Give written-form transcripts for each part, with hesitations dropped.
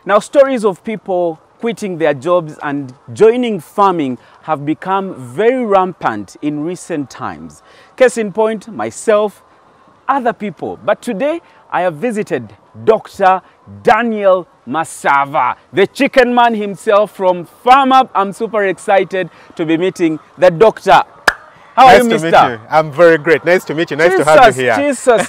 Now, stories of people quitting their jobs and joining farming have become very rampant in recent times. Case in point, myself, other people. But today, I have visited Dr. Daniel Masava, the chicken man himself from Farm Up. I'm super excited to be meeting the doctor. How are you, mister? Nice to meet you. I'm very great. Nice to meet you. Nice to have you here. Jesus.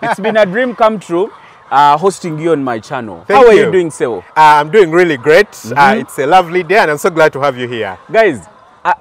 It's been a dream come true hosting you on my channel. Thank How are you. you doing, Seo? I'm doing really great. It's a lovely day and I'm so glad to have you here. Guys,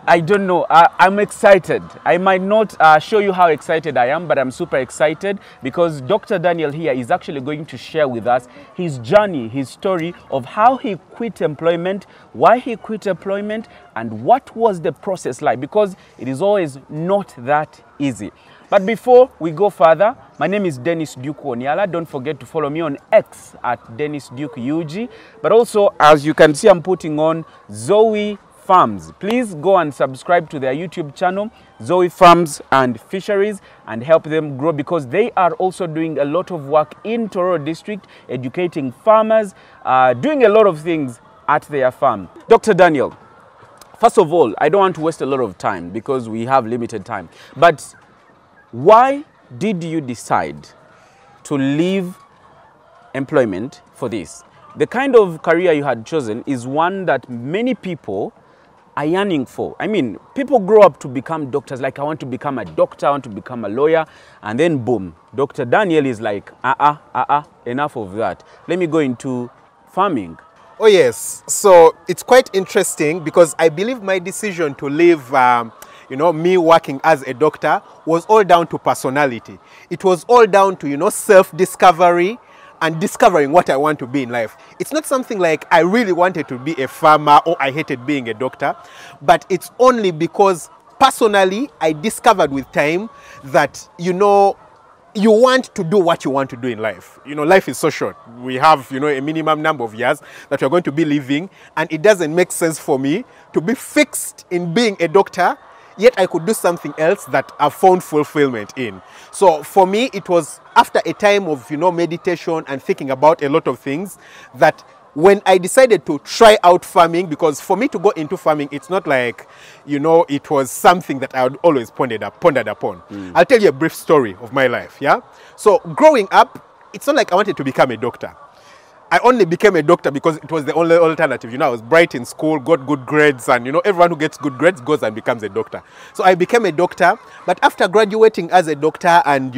I don't know. I'm excited. I might not show you how excited I am, but I'm super excited because Dr. Daniel here is actually going to share with us his journey, his story of how he quit employment, why he quit employment, and what was the process like, because it is always not that easy. But before we go further, my name is Dennis Duke Onyala. Don't forget to follow me on X at Dennis Duke UG. But also, as you can see, I'm putting on Zoe Farms. Please go and subscribe to their YouTube channel, Zoe Farms and Fisheries, and help them grow because they are also doing a lot of work in Tororo district, educating farmers, doing a lot of things at their farm. Dr. Daniel, first of all, I don't want to waste a lot of time because we have limited time, but why did you decide to leave employment for this? The kind of career you had chosen is one that many people are yearning for. I mean, people grow up to become doctors, like I want to become a doctor, I want to become a lawyer, and then boom, Dr. Daniel is like, enough of that. Let me go into farming. Oh yes, so it's quite interesting because I believe my decision to leave me working as a doctor was all down to personality. It was all down to, self-discovery and discovering what I want to be in life. It's not something like I really wanted to be a farmer or I hated being a doctor, but it's only because personally I discovered with time that, you want to do what you want to do in life. Life is so short. We have, a minimum number of years that we're going to be living, and it doesn't make sense for me to be fixed in being a doctor, yet I could do something else that I found fulfillment in. So for me, it was after a time of, meditation and thinking about a lot of things that when I decided to try out farming, because for me to go into farming, it's not like, it was something that I had always pondered upon. I'll tell you a brief story of my life, yeah? So growing up, it's not like I wanted to become a doctor. I only became a doctor because it was the only alternative. I was bright in school, got good grades, and everyone who gets good grades goes and becomes a doctor. So I became a doctor, but after graduating as a doctor and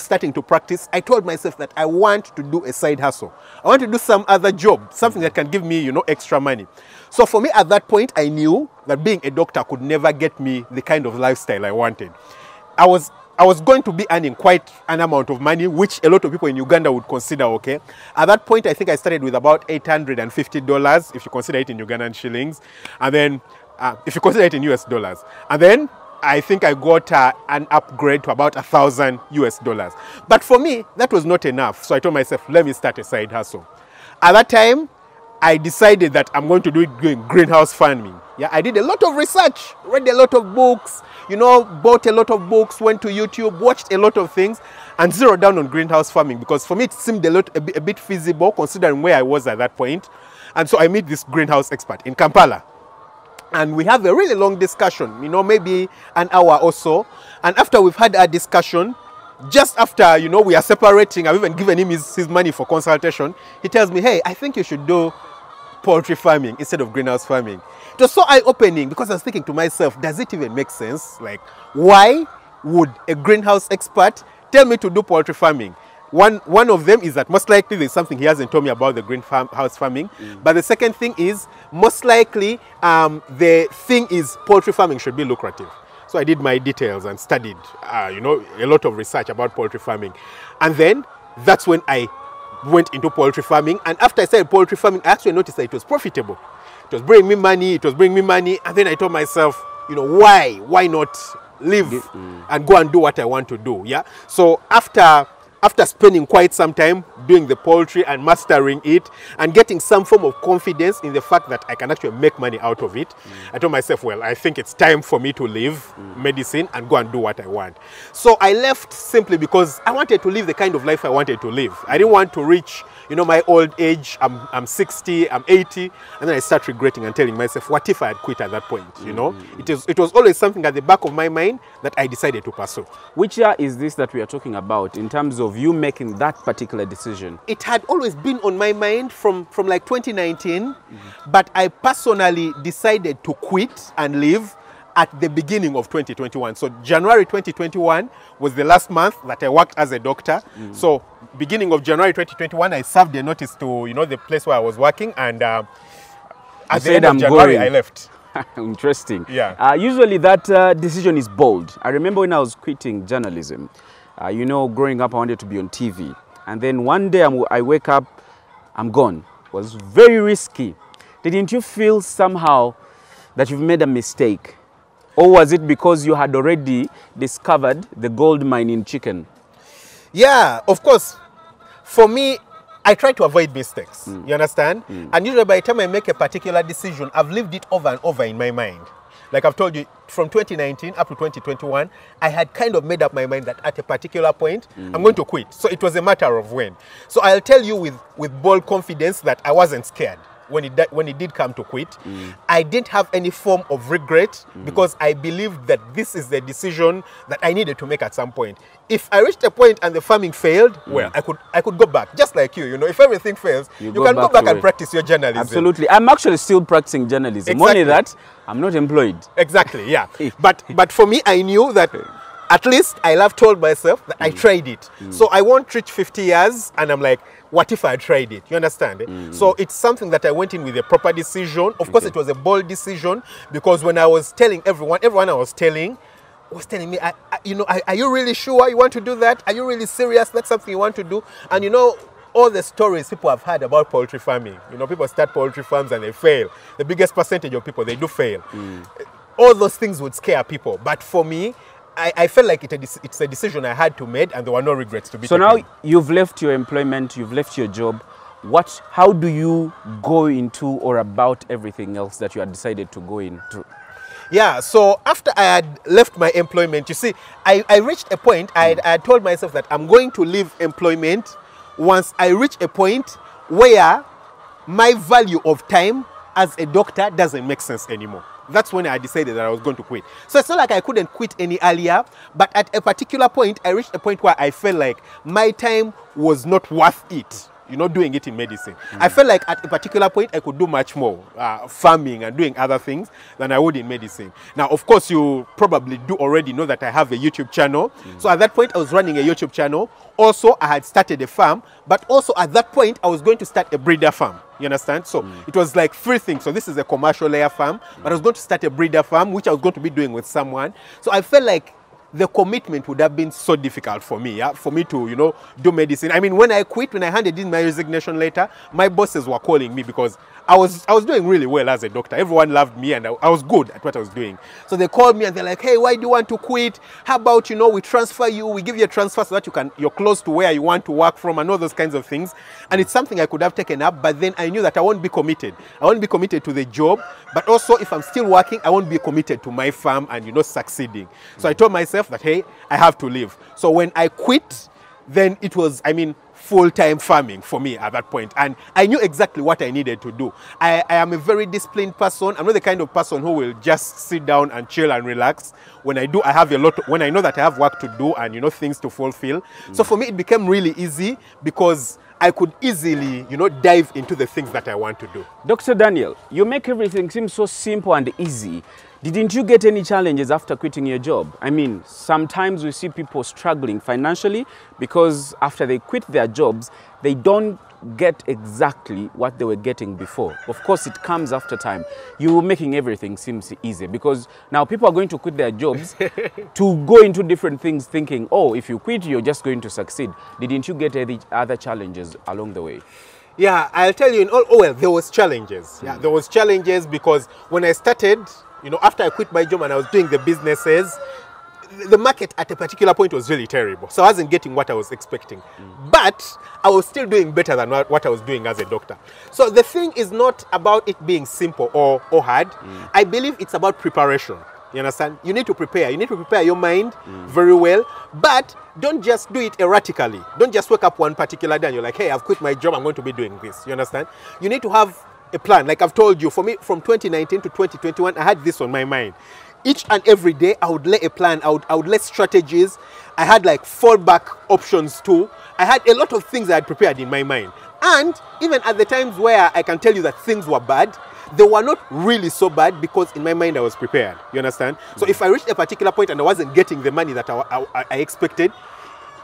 starting to practice, I told myself that I want to do a side hustle. I want to do some other job, something that can give me, extra money. So for me at that point, I knew that being a doctor could never get me the kind of lifestyle I wanted. I was going to be earning quite an amount of money, which a lot of people in Uganda would consider okay. At that point, I think I started with about $850, if you consider it in Ugandan shillings. And then, if you consider it in US dollars. And then, I think I got an upgrade to about $1,000 US. But for me, that was not enough. So I told myself, let me start a side hustle. At that time, I decided that I'm going to do greenhouse farming. Yeah, I did a lot of research, read a lot of books, bought a lot of books, went to YouTube, watched a lot of things, and zeroed down on greenhouse farming because for me it seemed a bit feasible considering where I was at that point. And so I met this greenhouse expert in Kampala. And we have a really long discussion, maybe an hour or so. And after we've had our discussion, just after, we are separating, I've even given him his money for consultation, he tells me, hey, I think you should do poultry farming instead of greenhouse farming. It was so eye-opening because I was thinking to myself, does it even make sense? Like, why would a greenhouse expert tell me to do poultry farming? One of them is that most likely there's something he hasn't told me about the greenhouse farming. But the second thing is, most likely the thing is poultry farming should be lucrative. So I did my details and studied, a lot of research about poultry farming. And then that's when I went into poultry farming. And after I started poultry farming, I actually noticed that it was profitable. It was bringing me money, and then I told myself, why not live and go and do what I want to do, yeah? So after after spending quite some time doing the poultry and mastering it and getting some form of confidence in the fact that I can actually make money out of it, I told myself, well, I think it's time for me to leave medicine and go and do what I want. So I left simply because I wanted to live the kind of life I wanted to live. I didn't want to reach, you know, my old age. I'm 60, I'm 80, and then I start regretting and telling myself, what if I had quit at that point, you know? It was always something at the back of my mind that I decided to pursue. Which year is this that we are talking about in terms of you making that particular decision? It had always been on my mind from like 2019, but I personally decided to quit and leave at the beginning of 2021. So January 2021 was the last month that I worked as a doctor. So beginning of January 2021, I served a notice to, you know, the place where I was working, and at the end of January, I left. Interesting. Yeah. Usually that decision is bold. I remember when I was quitting journalism, you know, growing up, I wanted to be on TV. And then one day I wake up, I'm gone. It was very risky. Didn't you feel somehow that you've made a mistake? Or was it because you had already discovered the gold mine in chicken? Yeah, of course. For me, I try to avoid mistakes. You understand? And usually by the time I make a particular decision, I've lived it over and over in my mind. Like I've told you, from 2019 up to 2021, I had kind of made up my mind that at a particular point, I'm going to quit. So it was a matter of when. So I'll tell you with bold confidence that I wasn't scared when it did come to quit. I didn't have any form of regret because I believed that this is the decision that I needed to make at some point. If I reached a point and the farming failed, well, I could go back, just like you. You know, if everything fails, you can go back and practice your journalism. Absolutely. I'm actually still practicing journalism. Exactly. Only that I'm not employed. Exactly, yeah. But for me, I knew that at least I have told myself that I tried it. So I won't reach 50 years and I'm like, what if I tried it? You understand? So it's something that I went in with a proper decision. Of course, it was a bold decision because when I was telling everyone I was telling me, you know, are you really sure you want to do that? Are you really serious? That's something you want to do? And you know, all the stories people have heard about poultry farming, you know, people start poultry farms and they fail. The biggest percentage of people, they do fail. All those things would scare people. But for me, I felt like it's a decision I had to make, and there were no regrets to be taken. So now you've left your employment, you've left your job. How do you go into or about everything else that you had decided to go into? Yeah, so after I had left my employment, you see, I reached a point, I had told myself that I'm going to leave employment once I reach a point where my value of time as a doctor doesn't make sense anymore. That's when I decided that I was going to quit. So it's not like I couldn't quit any earlier, but at a particular point, I reached a point where I felt like my time was not worth it, you know, doing it in medicine. I felt like at a particular point, I could do much more farming and doing other things than I would in medicine. Now, of course, you probably do already know that I have a YouTube channel. So at that point, I was running a YouTube channel. Also, I had started a farm, but also at that point, I was going to start a breeder farm. You understand? So it was like three things. So this is a commercial layer farm, but I was going to start a breeder farm, which I was going to be doing with someone. So I felt like the commitment would have been so difficult for me, for me to, you know, do medicine. I mean, when I quit, when I handed in my resignation letter, my bosses were calling me because I was doing really well as a doctor. Everyone loved me and I was good at what I was doing. So they called me and they're like, hey, why do you want to quit? How about, you know, we transfer you, we give you a transfer so that you're close to where you want to work from and all those kinds of things. And it's something I could have taken up, but then I knew that I won't be committed. I won't be committed to the job, but also if I'm still working, I won't be committed to my farm and, you know, succeeding. So I told myself that, hey, I have to leave. So when I quit, then it was, I mean, full-time farming for me at that point. And I knew exactly what I needed to do. I am a very disciplined person. I'm not the kind of person who will just sit down and chill and relax. When I do, I have when I know that I have work to do and, you know, things to fulfill. So for me, it became really easy because I could easily, you know, dive into the things that I want to do. Dr. Daniel, you make everything seem so simple and easy. Didn't you get any challenges after quitting your job? I mean, sometimes we see people struggling financially because after they quit their jobs, they don't get exactly what they were getting before. Of course, it comes after time. You making everything seems easy because now people are going to quit their jobs to go into different things thinking, oh, if you quit, you're just going to succeed. Didn't you get any other challenges along the way? Yeah, I'll tell you, well, there was challenges. Yeah, there was challenges because when I started, you know, after I quit my job and I was doing the businesses, the market at a particular point was really terrible. So I wasn't getting what I was expecting. But I was still doing better than what I was doing as a doctor. So the thing is not about it being simple or hard. I believe it's about preparation. You understand? You need to prepare. You need to prepare your mind very well. But don't just do it erratically. Don't just wake up one particular day and you're like, hey, I've quit my job. I'm going to be doing this. You understand? You need to have a plan. Like I've told you, for me, from 2019 to 2021, I had this on my mind. Each and every day, I would lay a plan. I would lay strategies. I had like fallback options too. I had a lot of things I had prepared in my mind. And even at the times where I can tell you that things were bad, they were not really so bad because in my mind I was prepared. You understand? So if I reached a particular point and I wasn't getting the money that I expected,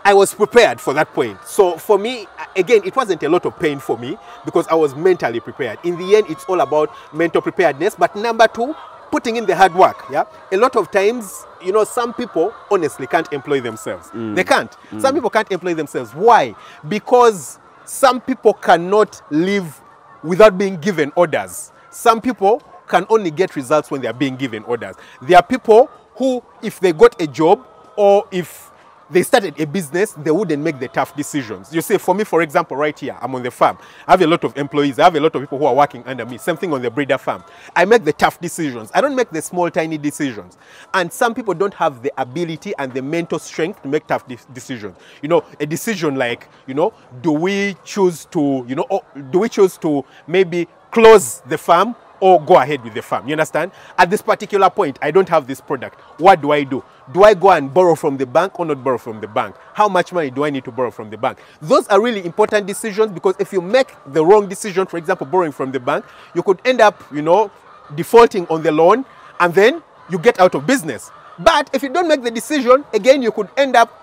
I was prepared for that point. So for me, again, it wasn't a lot of pain for me because I was mentally prepared. In the end, it's all about mental preparedness. But number two, putting in the hard work. Yeah, a lot of times, you know, some people honestly can't employ themselves. They can't. Some people can't employ themselves. Why? Because some people cannot live without being given orders. Some people can only get results when they are being given orders. There are people who, if they got a job or if they started a business, they wouldn't make the tough decisions. You see, for me, for example, right here, I'm on the farm. I have a lot of employees. I have a lot of people who are working under me. Same thing on the breeder farm. I make the tough decisions. I don't make the small, tiny decisions. And some people don't have the ability and the mental strength to make tough decisions. You know, a decision like, you know, do we choose to maybe close the farm or go ahead with the farm? You understand? At this particular point, I don't have this product. What do? Do I go and borrow from the bank or not borrow from the bank? How much money do I need to borrow from the bank? Those are really important decisions because if you make the wrong decision, for example, borrowing from the bank, you could end up, you know, defaulting on the loan and then you get out of business. But if you don't make the decision, again, you could end up,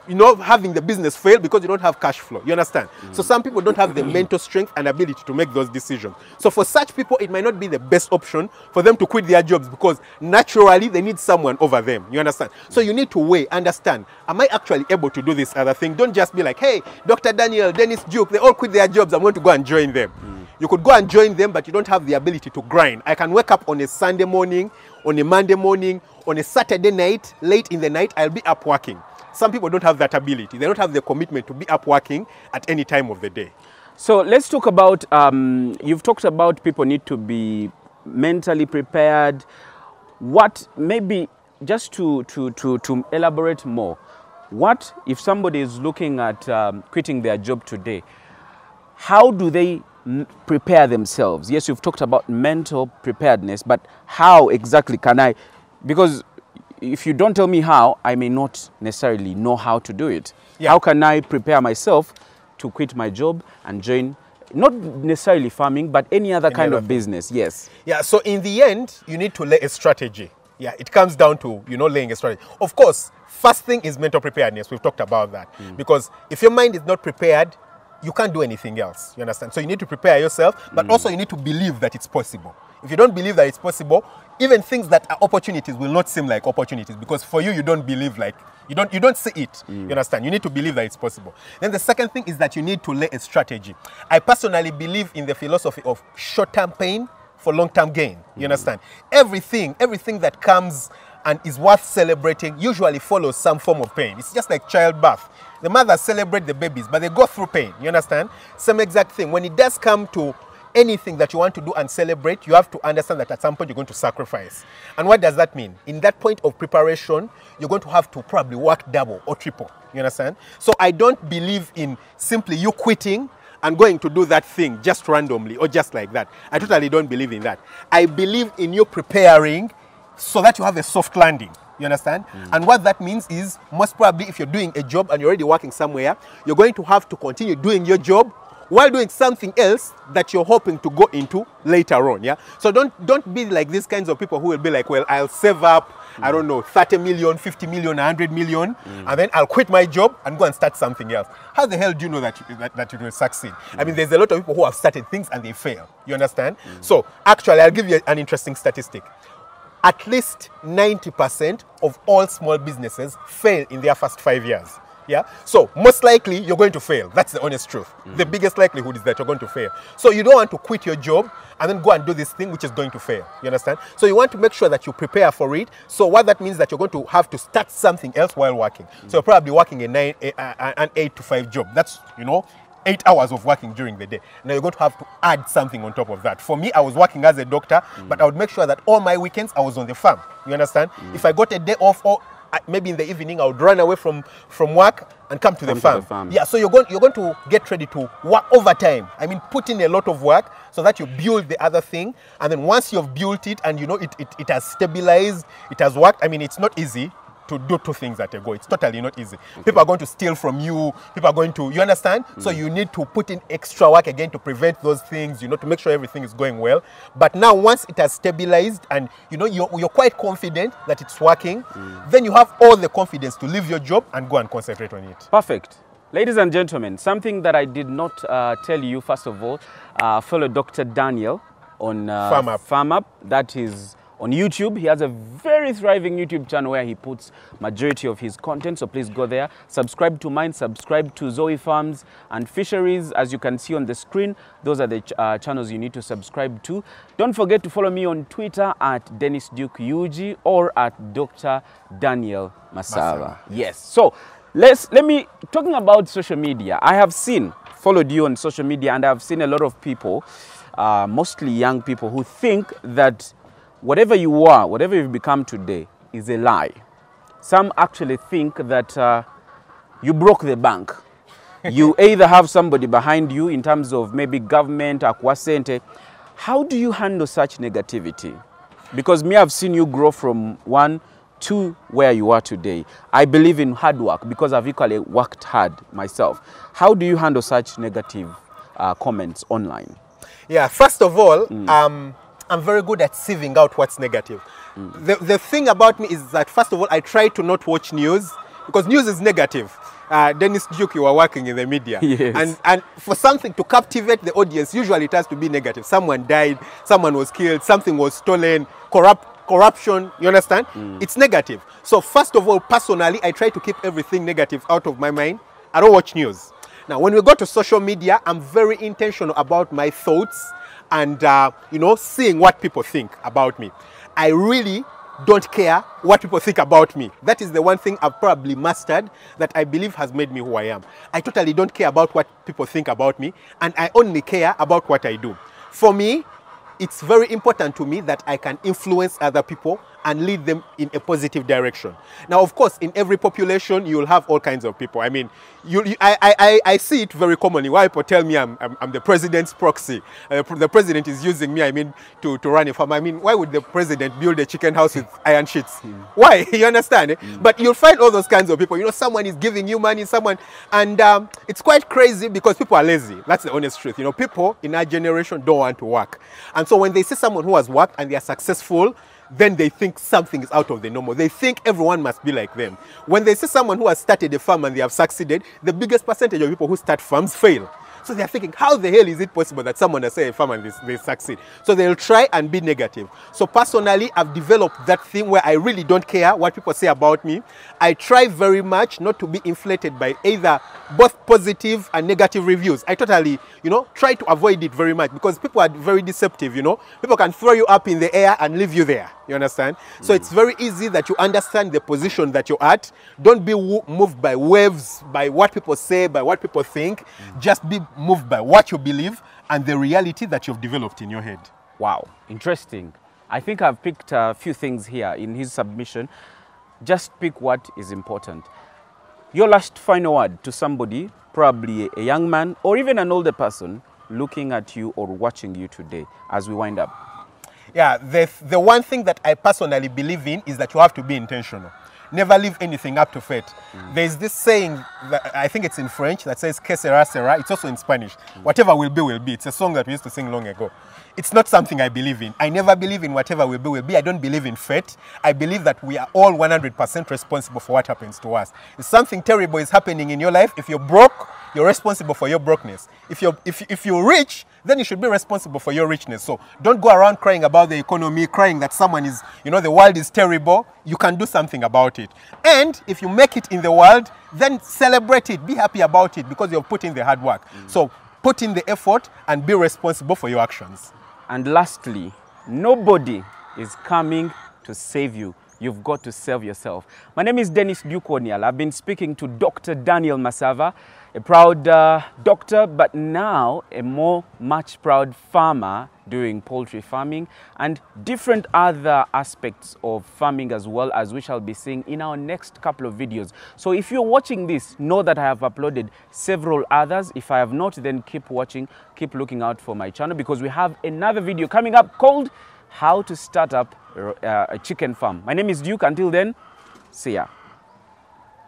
you know, having the business fail because you don't have cash flow. You understand? So some people don't have the mental strength and ability to make those decisions. So for such people, it might not be the best option for them to quit their jobs because naturally they need someone over them. You understand? So you need to weigh, understand, am I actually able to do this other thing? Don't just be like, hey, Dr. Daniel, Dennis Duke, they all quit their jobs. I'm going to go and join them. You could go and join them, but you don't have the ability to grind. I can wake up on a Sunday morning, on a Monday morning, on a Saturday night, late in the night, I'll be up working. Some people don't have that ability. They don't have the commitment to be up working at any time of the day. So let's talk about, you've talked about people need to be mentally prepared. What, maybe just to elaborate more, what if somebody is looking at quitting their job today, how do they prepare themselves? Yes, you've talked about mental preparedness, but how exactly can I, because if you don't tell me how, I may not necessarily know how to do it. Yeah. How can I prepare myself to quit my job and join, not necessarily farming, but any other kind of business? Yes. Yeah, so in the end, you need to lay a strategy. Yeah, it comes down to, you know, laying a strategy. Of course, first thing is mental preparedness. We've talked about that. Because if your mind is not prepared, you can't do anything else. You understand? So you need to prepare yourself, but also you need to believe that it's possible. If you don't believe that it's possible, even things that are opportunities will not seem like opportunities because for you, you don't believe like, you don't see it. You understand? You need to believe that it's possible. Then the second thing is that you need to lay a strategy. I personally believe in the philosophy of short-term pain for long-term gain. You understand? Everything that comes and is worth celebrating usually follows some form of pain. It's just like childbirth. The mothers celebrate the babies, but they go through pain. You understand? Same exact thing. When it does come to anything that you want to do and celebrate, you have to understand that at some point you're going to sacrifice. And what does that mean? In that point of preparation, you're going to have to probably work double or triple. You understand? So I don't believe in simply you quitting and going to do that thing just randomly or just like that. I totally don't believe in that. I believe in you preparing so that you have a soft landing. You understand? And what that means is, most probably if you're doing a job and you're already working somewhere, you're going to have to continue doing your job while doing something else that you're hoping to go into later on. Yeah. So don't be like these kinds of people who will be like, well, I'll save up, I don't know, 30 million, 50 million, 100 million, and then I'll quit my job and go and start something else. How the hell do you know that you will succeed? I mean, there's a lot of people who have started things and they fail. You understand? So actually, I'll give you an interesting statistic. At least 90% of all small businesses fail in their first 5 years. Yeah, so most likely you're going to fail. That's the honest truth. The biggest likelihood is that you're going to fail. So you don't want to quit your job and then go and do this thing which is going to fail. You understand? So you want to make sure that you prepare for it. So what that means that you're going to have to start something else while working. So you're probably working an 8 to 5 job. That's, 8 hours of working during the day. Now you're going to have to add something on top of that. For me, I was working as a doctor, but I would make sure that all my weekends I was on the farm. You understand? If I got a day off, or maybe in the evening, I would run away from work and come to the farm. Yeah, so you're going to get ready to work overtime. I mean, put in a lot of work so that you build the other thing. And then once you've built it and it has stabilized, it has worked. I mean, it's not easy to do 2 things at a go. It's totally not easy. People are going to steal from you. People are going to, you understand? So you need to put in extra work again to prevent those things, to make sure everything is going well. But now once it has stabilized and, you're quite confident that it's working, then you have all the confidence to leave your job and go and concentrate on it. Perfect. Ladies and gentlemen, something that I did not tell you, first of all, follow Dr. Daniel on Farm Up. That is on YouTube. He has a very thriving YouTube channel where he puts majority of his content, so please go there. Subscribe to mine, subscribe to Zoe Farms and Fisheries. As you can see on the screen, those are the channels you need to subscribe to. Don't forget to follow me on Twitter at Dennis Duke UG or at Dr. Daniel Masava. Yes. So let me, talking about social media, I have followed you on social media, and I have seen a lot of people, mostly young people, who think that whatever you are, whatever you've become today, is a lie. Some actually think that you broke the bank. You either have somebody behind you in terms of maybe government, akwasente. How do you handle such negativity? Because me, I've seen you grow from one to where you are today. I believe in hard work because I've equally worked hard myself. How do you handle such negative comments online? Yeah, first of all, I'm very good at sieving out what's negative. The thing about me is that, first of all, I try to not watch news because news is negative. Dennis Duke, you are working in the media. Yes. And for something to captivate the audience, usually it has to be negative. Someone died, someone was killed, something was stolen, corruption, you understand? It's negative. So first of all, personally, I try to keep everything negative out of my mind. I don't watch news. Now, when we go to social media, I'm very intentional about my thoughts and, seeing what people think about me. I really don't care what people think about me. That is the one thing I've probably mastered that I believe has made me who I am. I totally don't care about what people think about me, and I only care about what I do. For me, it's very important to me that I can influence other people and lead them in a positive direction. Now, of course, in every population, you'll have all kinds of people. I mean, I see it very commonly. Why people tell me I'm the president's proxy. The president is using me, to run a farm. I mean, why would the president build a chicken house with iron sheets? Why? You understand? But you'll find all those kinds of people. Someone is giving you money, and it's quite crazy because people are lazy. That's the honest truth. People in our generation don't want to work. And so when they see someone who has worked and they are successful, then they think something is out of the normal. They think everyone must be like them. When they see someone who has started a farm and they have succeeded, the biggest percentage of people who start farms fail. So they're thinking, how the hell is it possible that someone has started a farm and they succeed? So they'll try and be negative. So personally, I've developed that thing where I really don't care what people say about me. I try very much not to be inflated by either both positive and negative reviews. I totally, try to avoid it very much because people are very deceptive, People can throw you up in the air and leave you there. You understand? So it's very easy that you understand the position that you're at. Don't be moved by waves, by what people say, by what people think. Just be moved by what you believe and the reality that you've developed in your head. Wow, interesting. I think I've picked a few things here in his submission. Just pick what is important. Your last final word to somebody, probably a young man or even an older person looking at you or watching you today as we wind up. Yeah, the one thing that I personally believe in is that you have to be intentional. Never leave anything up to fate. There's this saying, that I think it's in French, that says, "Que sera, sera." It's also in Spanish. Whatever will be, will be. It's a song that we used to sing long ago. It's not something I believe in. I never believe in whatever will be, will be. I don't believe in fate. I believe that we are all 100% responsible for what happens to us. If something terrible is happening in your life, if you're broke, you're responsible for your brokenness. If you're rich, then you should be responsible for your richness. So don't go around crying about the economy, crying that someone is, the world is terrible. You can do something about it. And if you make it in the world, then celebrate it. Be happy about it because you've put in the hard work. So put in the effort and be responsible for your actions. And lastly, nobody is coming to save you. You've got to save yourself. My name is Dennis Duke O'Neill. I've been speaking to Dr. Daniel Masava, a proud doctor, but now a much proud farmer doing poultry farming and different other aspects of farming as well, as we shall be seeing in our next couple of videos. So if you're watching this, know that I have uploaded several others. If I have not, then keep watching, keep looking out for my channel, because we have another video coming up called How to Start Up a Chicken Farm. My name is Duke. Until then, see ya.